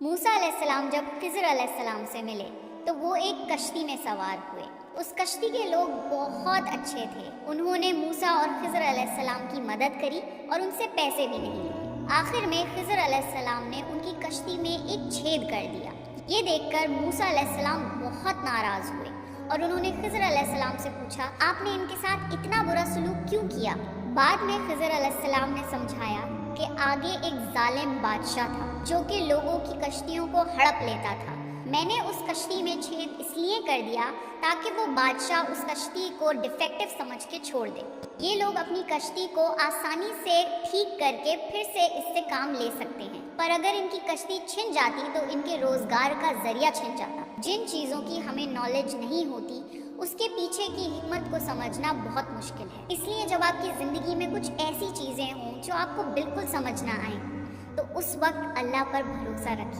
موسیٰ علیہ السلام جب خضر علیہ السلام سے ملے تو وہ ایک کشتی میں سوار ہوئے۔ اس کشتی کے لوگ بہت اچھے تھے۔ انہوں نے موسیٰ اور خضر علیہ السلام کی مدد کری اور ان سے پیسے بھی نہیں لیے۔ آخر میں خضر علیہ السلام نے ان کی کشتی میں ایک چھید کر دیا۔ یہ دیکھ کر موسیٰ علیہ السلام بہت ناراض ہوئے اور انہوں نے خضر علیہ السلام سے پوچھا، آپ نے ان کے ساتھ اتنا برا سلوک کیوں کیا؟ بعد میں خضر علیہ السلام نے سمجھایا کہ آگے ایک ظالم بادشاہ تھا جو کہ لوگوں کی کشتیوں کو ہڑپ لیتا تھا۔ میں نے اس کشتی میں چھید اس لیے کر دیا تاکہ وہ بادشاہ اس کشتی کو ڈیفیکٹو سمجھ کے چھوڑ دے۔ یہ لوگ اپنی کشتی کو آسانی سے ٹھیک کر کے پھر سے اس سے کام لے سکتے ہیں، پر اگر ان کی کشتی چھن جاتی تو ان کے روزگار کا ذریعہ چھن جاتا۔ جن چیزوں کی ہمیں نالج نہیں ہوتی اس کے پیچھے کی حکمت کو سمجھنا بہت مشکل ہے۔ اس لیے جب آپ کی زندگی میں کچھ ایسی چیزیں ہوں جو آپ کو بالکل سمجھ نہ آئیں تو اس وقت اللہ پر بھروسہ رکھیے۔